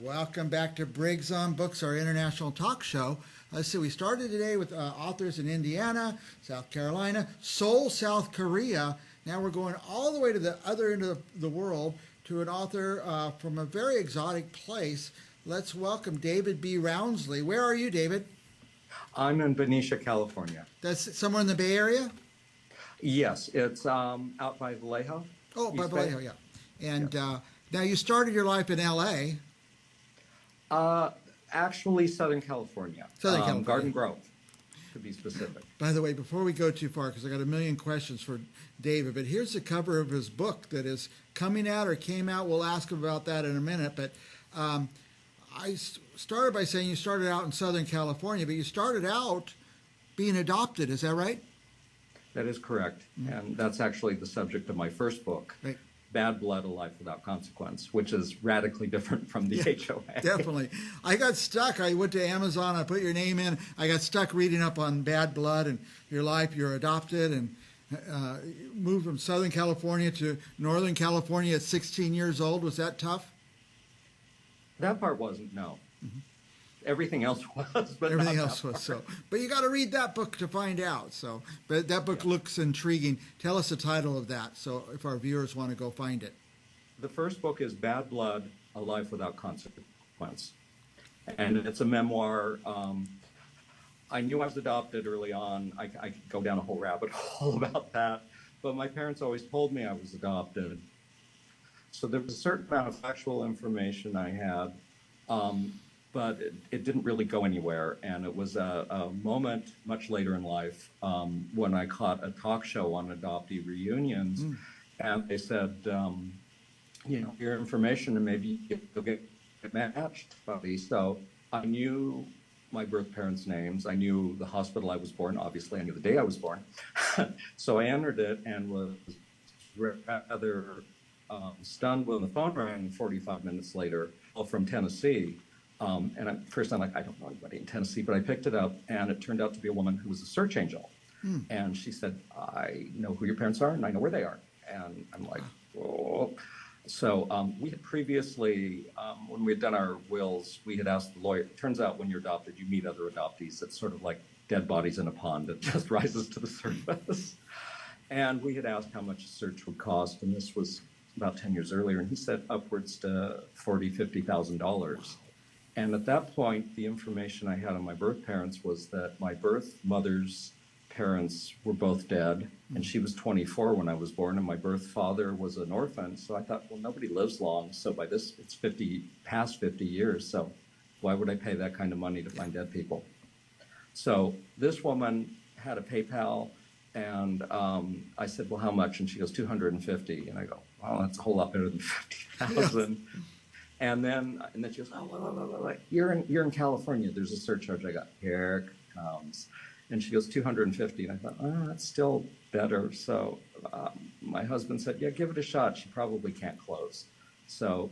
Welcome back to Briggs on Books, our international talk show. Let's see, we started today with authors in Indiana, South Carolina, Seoul, South Korea. Now we're going all the way to the other end of the world to an author from a very exotic place. Let's welcome David B Roundsley. Where are you, David? I'm in Benicia, California. That's somewhere in the Bay Area? Yes, it's out by Vallejo. Oh, by East Vallejo, Bay. yeah. And Yes. now you started your life in L.A., Actually, Southern California. Southern California. Garden Grove, to be specific. By the way, before we go too far, because I got a million questions for David, but here's the cover of his book that is coming out or came out. We'll ask him about that in a minute. But started by saying you started out in Southern California, but you started out being adopted. Is that right? That is correct. And that's actually the subject of my first book, Right. Bad Blood, A Life Without Consequence, which is radically different from the HOA. Definitely. I got stuck. I went to Amazon. I put your name in. I got stuck reading up on Bad Blood and your life. You're adopted and moved from Southern California to Northern California at 16 years old. Was that tough? That part wasn't, no. Everything else was, but Everything not else that was part. so. But you got to read that book to find out. So, but that book looks intriguing. Tell us the title of that, so if our viewers want to go find it. The first book is Bad Blood, A Life Without Consequence. And it's a memoir. I knew I was adopted early on. I could go down a whole rabbit hole about that. But my parents always told me I was adopted. So there was a certain amount of factual information I had, but it didn't really go anywhere. And it was a moment much later in life when I caught a talk show on adoptee reunions. And they said, your information and maybe you'll get matched, buddy. So I knew my birth parents' names. I knew the hospital I was born. Obviously, I knew the day I was born. So I entered it and was rather stunned when the phone rang 45 minutes later from Tennessee. And at first I'm like, I don't know anybody in Tennessee, but I picked it up and it turned out to be a woman who was a search angel. And she said, I know who your parents are and I know where they are. And I'm like, oh. So we had previously, when we had done our wills, we had asked the lawyer, it turns out when you're adopted, you meet other adoptees. It's sort of like dead bodies in a pond that just rises to the surface. And we had asked how much a search would cost. And this was about 10 years earlier. And he said upwards to $40,000, $50,000. And at that point, the information I had on my birth parents was that my birth mother's parents were both dead, and she was 24 when I was born, and my birth father was an orphan. So I thought, well, nobody lives long. So by this, it's past 50 years. So why would I pay that kind of money to find dead people? So this woman had a PayPal, and I said, well, how much? And she goes, 250. And I go, well, that's a whole lot better than 50,000. And then she goes, oh, you're in California. There's a surcharge. I got, here it comes. And she goes, 250. And I thought, oh, that's still better. So my husband said, yeah, give it a shot. She probably can't close. So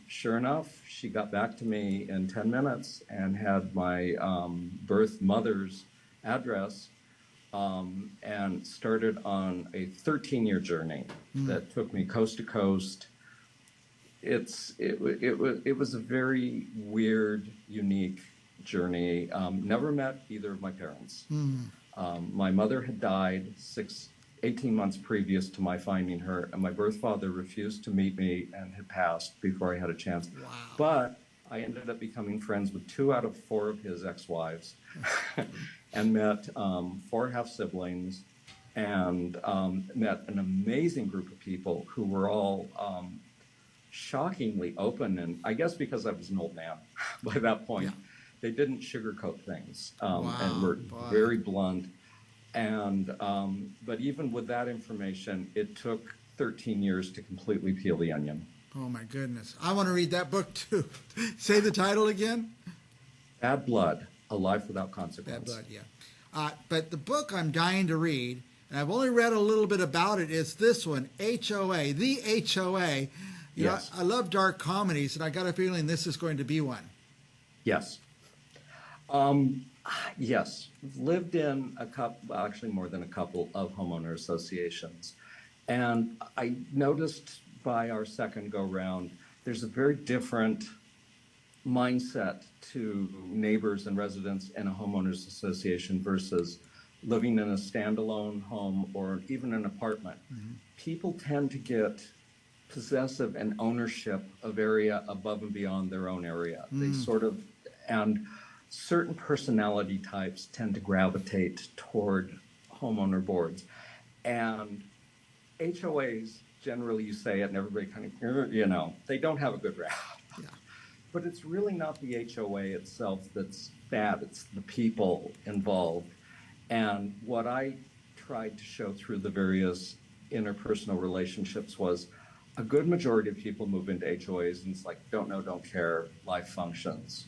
sure enough, she got back to me in 10 minutes and had my birth mother's address and started on a 13-year journey that took me coast to coast. It was a very weird, unique journey. Never met either of my parents. My mother had died 18 months previous to my finding her, and my birth father refused to meet me and had passed before I had a chance. Wow. But I ended up becoming friends with 2 out of 4 of his ex-wives and met 4 half-siblings and met an amazing group of people who were all shockingly open, and I guess because I was an old man by that point, they didn't sugarcoat things and were very blunt. And but even with that information, it took 13 years to completely peel the onion. Oh my goodness! I want to read that book too. Say the title again. Bad Blood: A Life Without Consequence. Bad Blood, yeah. But the book I'm dying to read, and I've only read a little bit about it, is this one, HOA, the HOA. Yes. I love dark comedies, and I got a feeling this is going to be one. Yes. Yes. Lived in a couple, actually more than a couple of homeowner associations. And I noticed by our second go round, there's a very different mindset to neighbors and residents in a homeowners association versus living in a standalone home or even an apartment. People tend to get possessive and ownership of area above and beyond their own area. They sort of, and certain personality types tend to gravitate toward homeowner boards. And HOAs, generally you say it and everybody kind of, you know, they don't have a good rap. Yeah. But it's really not the HOA itself that's bad, it's the people involved. And what I tried to show through the various interpersonal relationships was a good majority of people move into HOAs and it's like, don't know, don't care, life functions.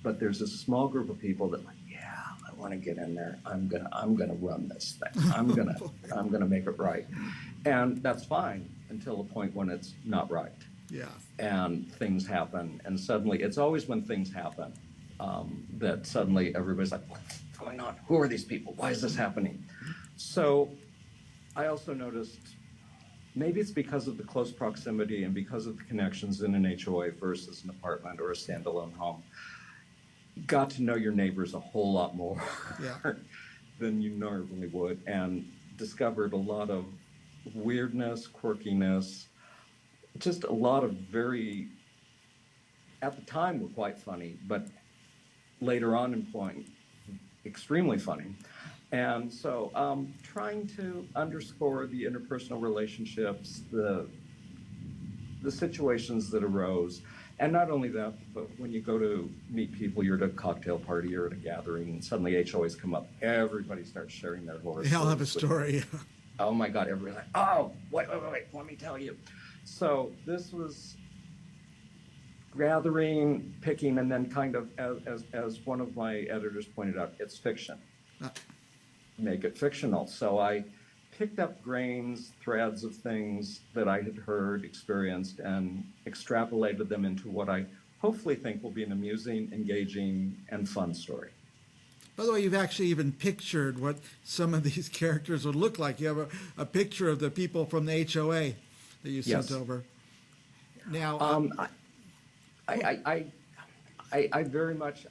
But there's a small group of people that like, yeah, I want to get in there. I'm gonna run this thing. I'm gonna make it right. And that's fine until the point when it's not right. Yeah. And things happen, and suddenly, it's always when things happen that suddenly everybody's like, what's going on? Who are these people? Why is this happening? So I also noticed, maybe it's because of the close proximity and because of the connections in an HOA versus an apartment or a standalone home, you got to know your neighbors a whole lot more than you normally would, and discovered a lot of weirdness, quirkiness, just a lot of very, at the time were quite funny, but later on in point, extremely funny. And so trying to underscore the interpersonal relationships, the situations that arose. And not only that, but when you go to meet people, you're at a cocktail party, you're at a gathering, and suddenly HOAs come up, everybody starts sharing their horror They all have a stories. story. Oh my God, everybody's like, oh, wait, let me tell you. So this was gathering, picking, and then kind of, as one of my editors pointed out, it's fiction. Make it fictional. So I picked up grains, threads of things that I had heard, experienced, and extrapolated them into what I hopefully think will be an amusing, engaging, and fun story. By the way, you've actually even pictured what some of these characters would look like. You have a picture of the people from the HOA that you sent over. Now, I very much,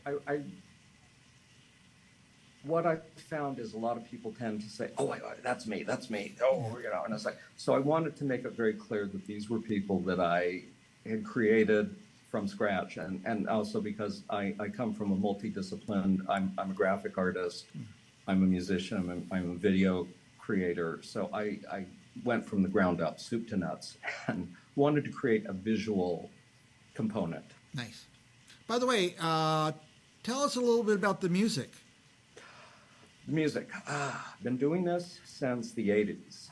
what I found is a lot of people tend to say, oh, that's me. Oh, you know, and it's like, so I wanted to make it very clear that these were people that I had created from scratch, and also because I come from a multidisciplined, I'm a graphic artist, I'm a musician, I'm a video creator, so I went from the ground up, soup to nuts, and wanted to create a visual component. Nice. By the way, tell us a little bit about the music. The music. Been doing this since the 80s.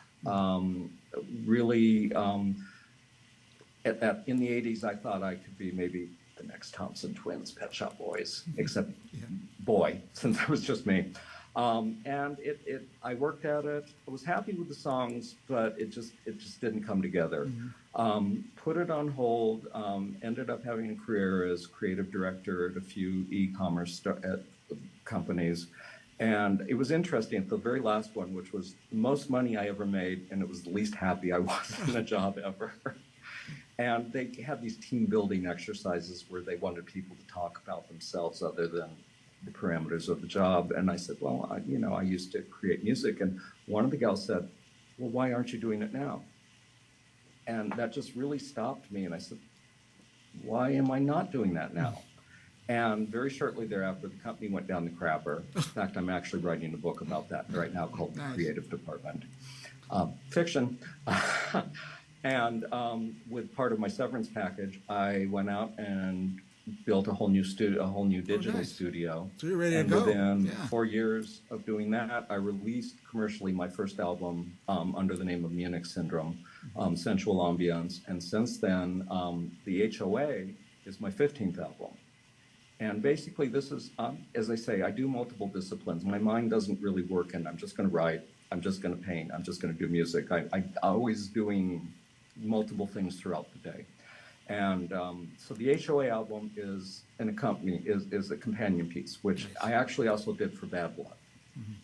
Really, in the 80s, I thought I could be maybe the next Thompson Twins, Pet Shop Boys, except boy, since it was just me. And I worked at it. I was happy with the songs, but it just didn't come together. Put it on hold. Ended up having a career as creative director at a few e-commerce companies. And it was interesting at the very last one, which was the most money I ever made, and it was the least happy I was in a job ever. And they had these team building exercises where they wanted people to talk about themselves other than the parameters of the job. And I said, well, I used to create music. And one of the gals said, well, why aren't you doing it now? And that just really stopped me. And I said, why am I not doing that now? And very shortly thereafter, the company went down the crapper. In fact, I'm actually writing a book about that right now called The Creative Department. Fiction. And with part of my severance package, I went out and built a whole new studio, a whole new digital studio. So you're ready to and go. Within 4 years of doing that, I released commercially my first album under the name of Munich Syndrome, Sensual Ambience. And since then, the HOA is my 15th album. And basically this is, as I say, I do multiple disciplines. My mind doesn't really work and I'm just going to write, I'm just going to paint, I'm just going to do music. I'm always doing multiple things throughout the day. And so the HOA album is a companion piece, which I actually also did for Bad Blood.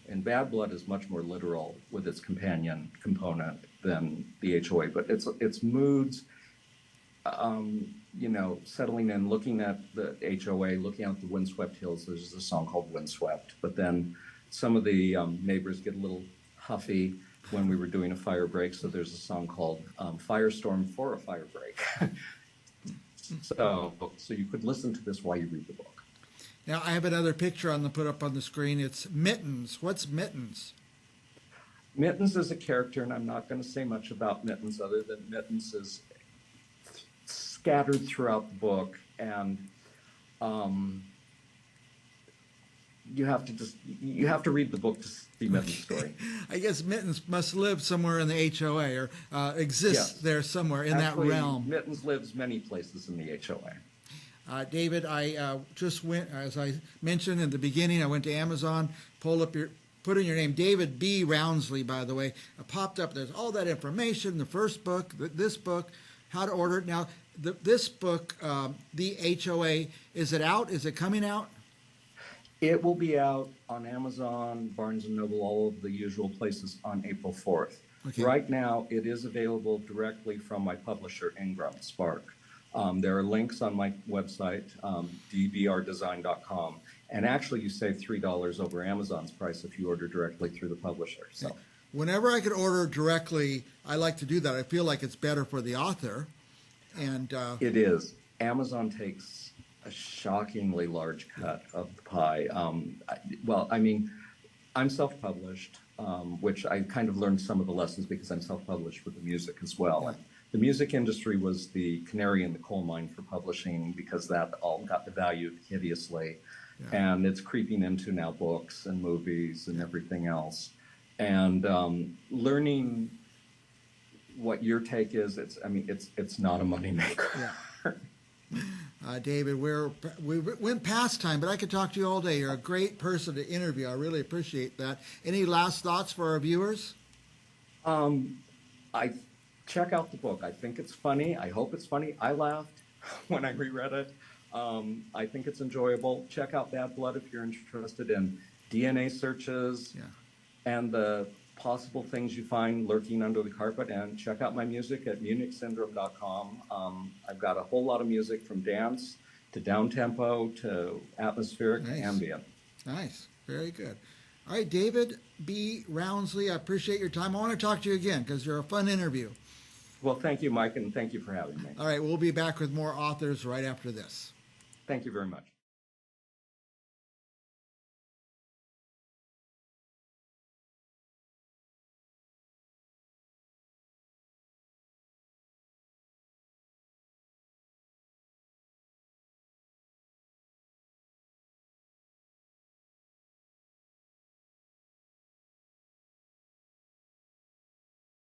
And Bad Blood is much more literal with its companion component than the HOA, but it's moods. you know, settling in, looking at the HOA, looking out the windswept hills. There's a song called Windswept, but then some of the neighbors get a little huffy when we were doing a fire break. So there's a song called Firestorm for a Fire Break. So you could listen to this while you read the book. Now, I have another picture on the put up on the screen. It's Mittens. What's Mittens? Mittens is a character, and I'm not going to say much about Mittens other than Mittens is scattered throughout the book, and you have to read the book to see Mittens' story. I guess Mittens must live somewhere in the HOA or exists Yes. there somewhere in Actually, that realm. Mittens lives many places in the HOA. David, I just went, as I mentioned in the beginning, I went to Amazon, put in your name, David B Roundsley, by the way. It popped up. There's all that information, the first book, this book, how to order it. Now, this book, the HOA, is it out? Is it coming out? It will be out on Amazon, Barnes & Noble, all of the usual places on April 4th. Okay. Right now, it is available directly from my publisher, Ingram Spark. There are links on my website, dbrdesign.com. And actually, you save $3 over Amazon's price if you order directly through the publisher. So, whenever I could order directly, I like to do that. I feel like it's better for the author. And it is. Amazon takes a shockingly large cut of the pie. I'm self-published, which I kind of learned some of the lessons because I'm self-published with the music as well. Yeah. And the music industry was the canary in the coal mine for publishing because that all got devalued hideously. Yeah. And it's creeping into now books and movies and everything else. And learning what your take is, it's not a moneymaker. Yeah. David, we went past time, but I could talk to you all day. You're a great person to interview. I really appreciate that. Any last thoughts for our viewers? I check out the book. I think it's funny. I hope it's funny. I laughed when I reread it. I think it's enjoyable. Check out Bad Blood if you're interested in DNA searches and the possible things you find lurking under the carpet. And check out my music at munichsyndrome.com. I've got a whole lot of music from dance to down-tempo to atmospheric to ambient. Nice. Very good. All right, David B. Roundsley, I appreciate your time. I want to talk to you again because you're a fun interview. Well, thank you, Mike, and thank you for having me. All right, we'll be back with more authors right after this. Thank you very much.